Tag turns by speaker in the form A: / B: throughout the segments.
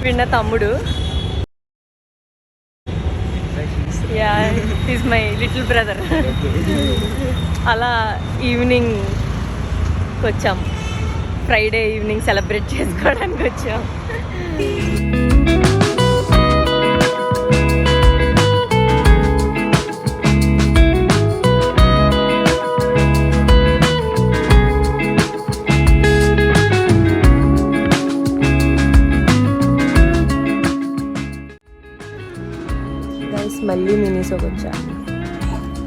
A: వీడు నా తమ్ముడు. Yeah is my little brother. అలా ఈవినింగ్ వచ్చాం, ఫ్రైడే ఈవినింగ్ సెలబ్రేట్ చేసుకోవడానికి వచ్చాం. మళ్ళీ మినీసోకి వచ్చా.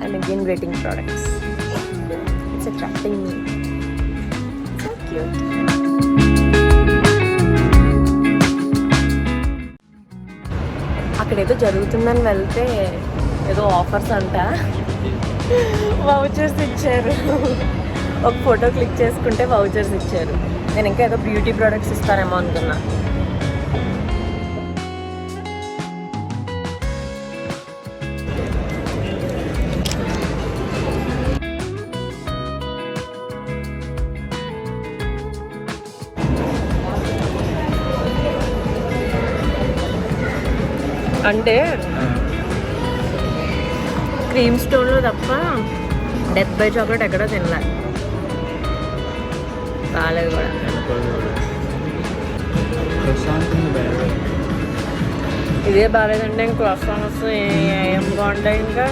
A: And again rating products. It's attracting me. So cute. అక్కడేదో జరుగుతుందని వెళ్తే ఏదో ఆఫర్స్ అంట, వౌచర్స్ ఇచ్చారు. ఒక ఫోటో క్లిక్ చేసుకుంటే వౌచర్స్ ఇచ్చారు. నేను ఇంకా ఏదో బ్యూటీ ప్రోడక్ట్స్ ఇస్తారేమో అనుకున్నా. అంటే క్రీమ్ స్టోన్లో తప్ప డెత్ బై చాక్లెట్ ఎక్కడో తినలే. బాగాలేదు కూడా. ఇదే బాగాలేదంటే ఇంకో క్రాసాన్ వస్తే ఏం బాగుంటాయి ఇంకా.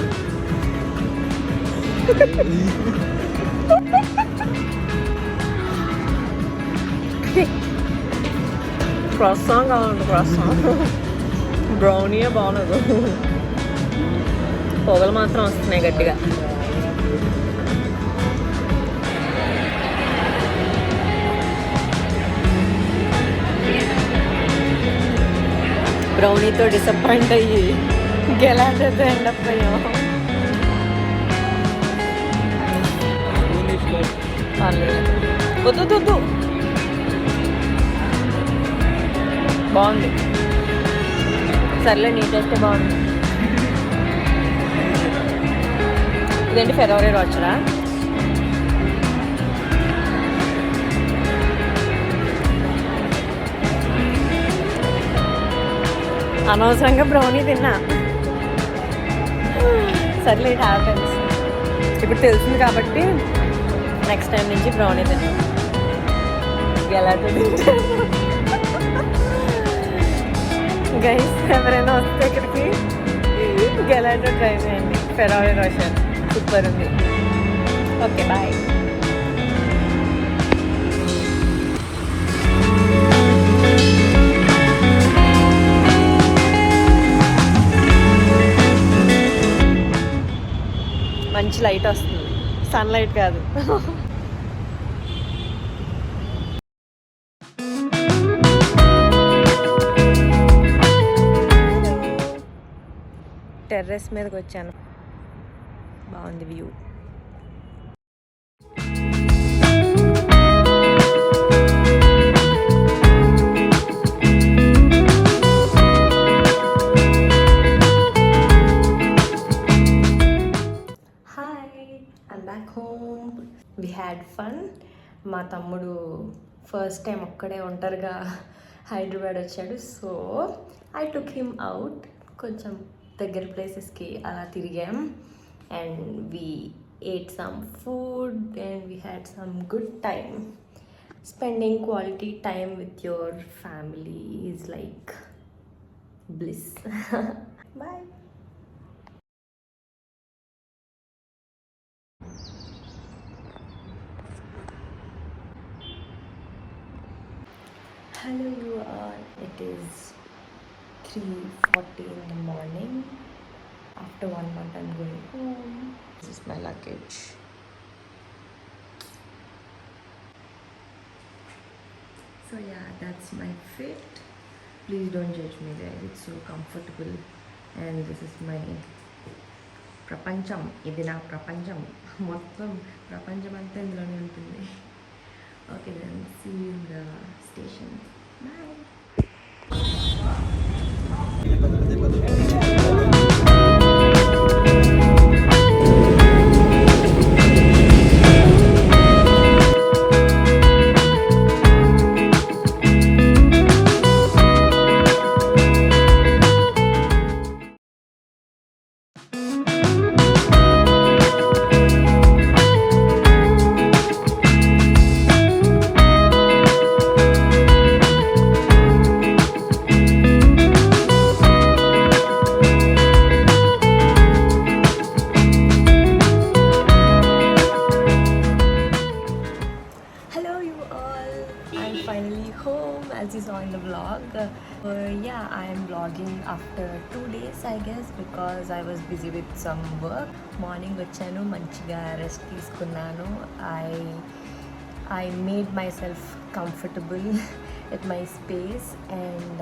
A: క్రాసాన్ కావాలండి, క్రాసాన్. బ్రౌనీయే బాగుండదు, పొగలు మాత్రం వస్తున్నాయి గట్టిగా. బ్రౌనీతో డిసప్పాయింట్ అయ్యి గెలాటతో ఎండప్ అయ్యాం. వద్దు వద్దు, బాగుంది. సర్లే, నీ టేస్టే బాగుంది. ఇదేంటి ఫెరారీ రోచరా? అనవసరంగా బ్రౌనీ తిన్నా. సర్లే, ఇట్ హ్యాపెన్స్. ఇప్పుడు తెలిసింది కాబట్టి నెక్స్ట్ టైం నుంచి బ్రౌనీ తిన్నా. గెలాటో తింటా. గైస్, ఎవరైనా వస్తే ఇక్కడికి గెలాటో ట్రై చేయండి. ఫెరారీ రోషర్ సూపర్ ఉంది. Okay, bye. మంచి లైట్ వస్తుంది, సన్లైట్ కాదు. టెర్రస్ మీదకి వచ్చాను, బాగుంది view. I'm back home. We had fun. మా తమ్ముడు ఫస్ట్ టైం ఒక్కడే ఒంటరిగా హైదరాబాద్ వచ్చాడు. So I took him out. కొంచెం దగ్గర ప్లేసెస్కి అలా తిరిగాం. And we ate some food and we had some good time. Spending quality time with your family is like bliss. Bye. Hello you all, it is 3:40 in the morning. After 1 month I'm going home. This is my luggage. So yeah, that's my fit. Please don't judge me there, it's so comfortable. And this is my prapancham. Idi na prapancham. Mottam prapancham anta indulone untundi. Okay then, see you in the station. Bye. finally home, as you saw in the vlog. Yeah, I am vlogging after 2 days, I guess, because I was busy with some work. Morning vachanu, manchiga rest తీసుకున్నాను. I made myself comfortable at my space, and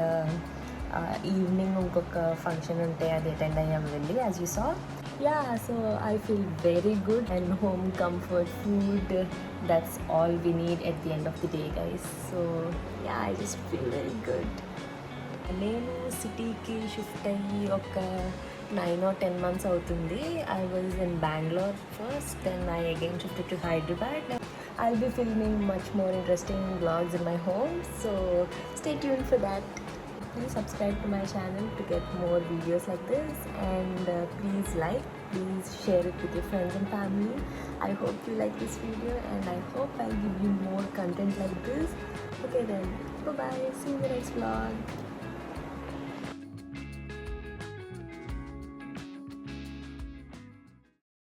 A: evening ఇంకొక function ఉంటే అది attend అయ్యాం వెళ్ళి, as you saw. Yeah, so I feel very good, and home comfort food, that's all we need at the end of the day, guys. So yeah, I just feel very good. నేను సిటీకి shift అయ్యి ఒక 9 or 10 months అవుతుంది. I was in Bangalore first, then I again shifted to Hyderabad. I'll be filming much more interesting vlogs in my home, so stay tuned for that. Please subscribe to my channel to get more videos like this, and please like, please share it with your friends and family. I hope you like this video, and I hope I'll give you more content like this. Okay then, bye bye, see you in the next vlog.